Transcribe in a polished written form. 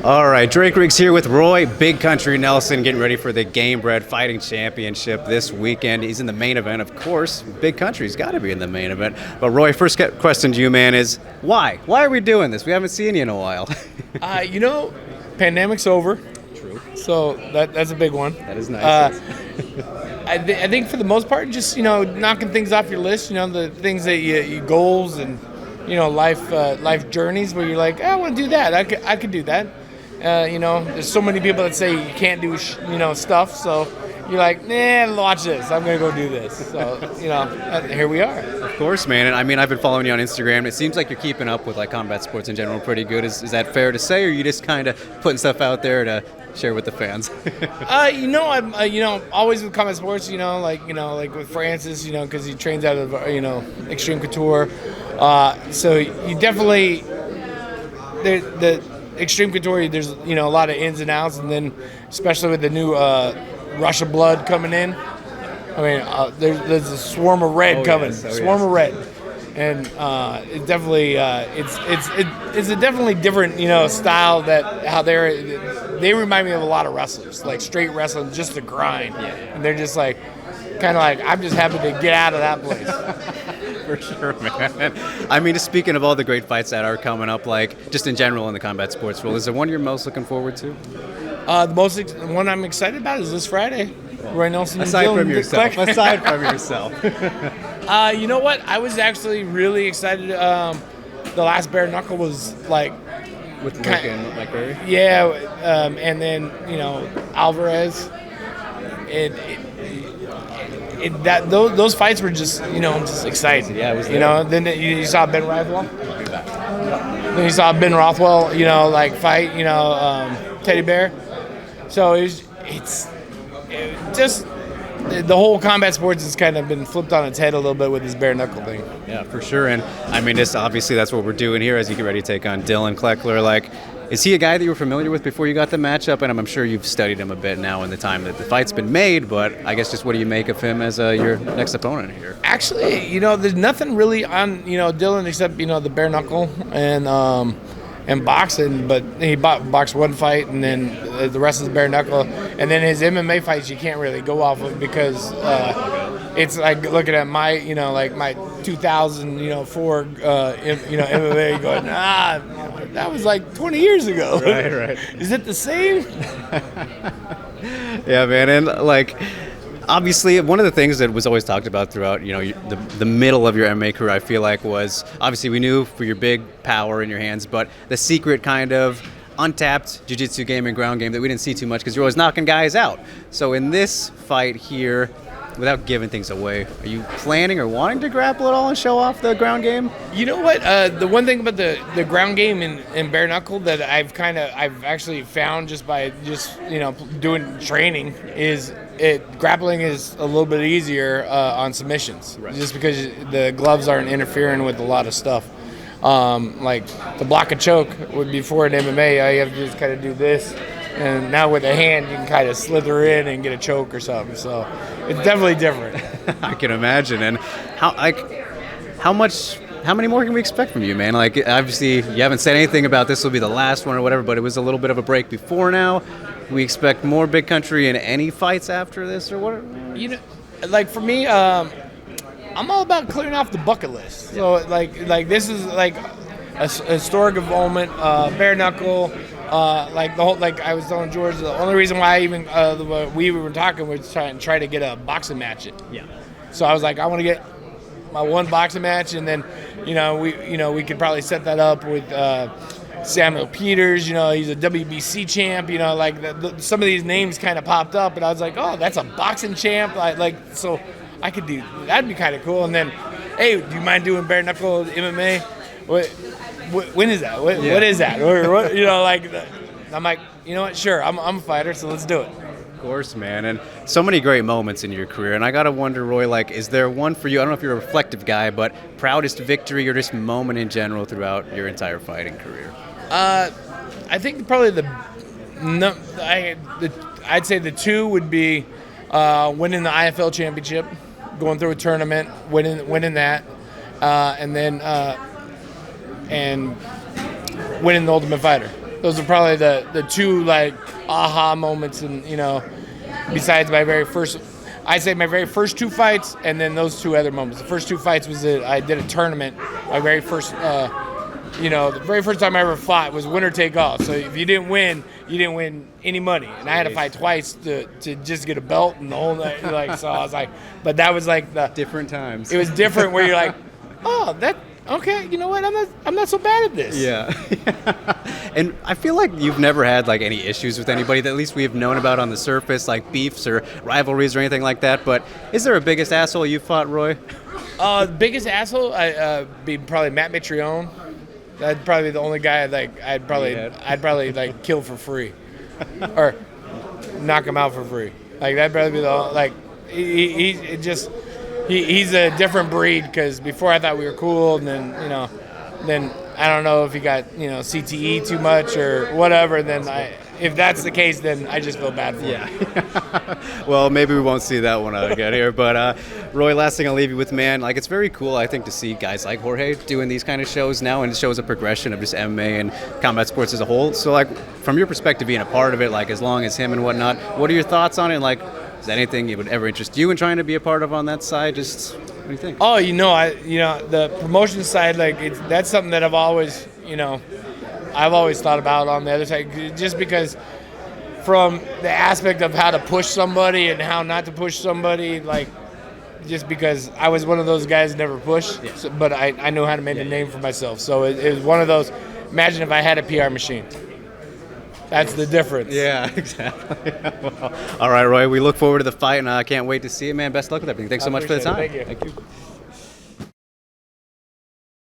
All right, Drake Riggs here with Roy Big Country Nelson, getting ready for the Gamebred Fighting Championship this weekend. He's in the main event, of course. Big Country's got to be in the main event. But Roy, first question to you, man, is why? Why are we doing this? We haven't seen you in a while. Pandemic's over. True. So that's a big one. That is nice. I think for the most part, just knocking things off your list. The things that you goals and life journeys where you're like, I want to do that. I could do that. There's so many people that say you can't do stuff. So you're like, nah, watch this. I'm gonna go do this. So here we are. Of course, man. And I mean, I've been following you on Instagram. It seems like you're keeping up with like combat sports in general pretty good. Is that fair to say, or are you just kind of putting stuff out there to share with the fans? I'm always with combat sports. Like with Francis. Because he trains out of Extreme Couture. So you definitely the Extreme Couture. There's a lot of ins and outs, and then especially with the new Rush of Blood coming in. I mean, there's a swarm of red coming. Yes. Swarm of red, and it definitely it's a definitely different style that how they remind me of a lot of wrestlers, like straight wrestling, just a grind, and they're just like kind of like I'm just happy to get out of that place. For sure, man. I mean, just speaking of all the great fights that are coming up, like just in general in the combat sports world, is there one you're most looking forward to? The one I'm excited about is this Friday. Roy Nelson and Aside from yourself. You know what? I was actually really excited. The last Bare-knuckle was like With Rick and Blackberry? Yeah, and then Alvarez. Those fights were just just exciting. Yeah, it was. Then you saw Ben Rothwell. Then you saw Ben Rothwell. Fight. Teddy Bear. So it's just the whole combat sports has kind of been flipped on its head a little bit with this bare-knuckle thing. Yeah, for sure. And I mean, obviously that's what we're doing here as you get ready to take on Dillon Cleckler. Like, is he a guy that you were familiar with before you got the matchup? And I'm sure you've studied him a bit now in the time that the fight's been made, but I guess just what do you make of him as your next opponent here? Actually, there's nothing really on, Dillon except, the bare-knuckle and boxing, but he boxed one fight and then the rest is bare-knuckle. And then his MMA fights you can't really go off of because it's like looking at my, my 2004, MMA going, that was like 20 years ago. Right. Is it the same? Yeah, man. And obviously, one of the things that was always talked about throughout, the middle of your MMA career, I feel like, was obviously we knew for your big power in your hands, but the secret kind of untapped jiu-jitsu game and ground game that we didn't see too much because you're always knocking guys out. So in this fight here, without giving things away, are you planning or wanting to grapple at all and show off the ground game? You know what? The one thing about the ground game in bare knuckle that I've actually found just by doing training is grappling is a little bit easier on submissions, right? Just because the gloves aren't interfering with a lot of stuff. Like to block a choke before an MMA, all you have to do is kind of do this. And now with a hand, you can kind of slither in and get a choke or something. So it's definitely different. I can imagine. And how many more can we expect from you, man? Like, obviously, you haven't said anything about this will be the last one or whatever, but it was a little bit of a break before now. We expect more Big Country in any fights after this or what? Like for me, I'm all about clearing off the bucket list. So like this is like a historic moment, bare knuckle. Like the whole, like I was telling George, the only reason why I even we were talking was try to get a boxing match in. Yeah. So I was like, I want to get my one boxing match, and then we could probably set that up with Samuel Peters. He's a WBC champ. Some of these names kind of popped up, and I was like, oh, that's a boxing champ. So I could do that'd be kind of cool. And then, hey, do you mind doing bare knuckle MMA? When is that? What is that? Or what? I'm like, you know what? Sure, I'm a fighter, so let's do it. Of course, man. And so many great moments in your career. And I got to wonder, Roy, is there one for you? I don't know if you're a reflective guy, but proudest victory or just moment in general throughout your entire fighting career? I think probably I'd say the two would be winning the IFL championship, going through a tournament, winning that, and then and winning the Ultimate Fighter. those are probably the two like aha moments, and besides my very first. I'd say my very first 2 fights, and then those 2 other moments. The first 2 fights was that I did a tournament. My very first, the very first time I ever fought was winner take all. So if you didn't win any money. And I had to fight twice to just get a belt and the whole night. So I was like, but that was like the different times. It was different where you're like, oh, that. Okay, you know what? I'm not so bad at this. Yeah. And I feel like you've never had like any issues with anybody that at least we've known about on the surface, like beefs or rivalries or anything like that. But is there a biggest asshole you fought, Roy? Biggest asshole, be probably Matt Mitrione. That'd probably be the only guy I'd probably like kill for free, or knock him out for free. Like that'd probably be the He's a different breed, because before I thought we were cool, and then I don't know if he got CTE too much or whatever. Then if that's the case, then I just feel bad for him. Yeah. Well, maybe we won't see that one again here. But Roy, last thing I'll leave you with, man. Like, it's very cool, I think, to see guys like Jorge doing these kind of shows now, and it shows a progression of just MMA and combat sports as a whole. So, like, from your perspective, being a part of it, like as long as him and whatnot, what are your thoughts on it? And, like, is there anything it would ever interest you in trying to be a part of on that side? Just what do you think? Oh, the promotion side, that's something that I've always thought about on the other side, just because from the aspect of how to push somebody and how not to push somebody, just because I was one of those guys that never pushed, but I knew how to make a name for myself. So it was one of those. Imagine if I had a PR machine. That's the difference. Yeah, exactly. Well, all right, Roy, we look forward to the fight, and I can't wait to see it, man. Best luck with everything. Thanks so much for the time. Thank you.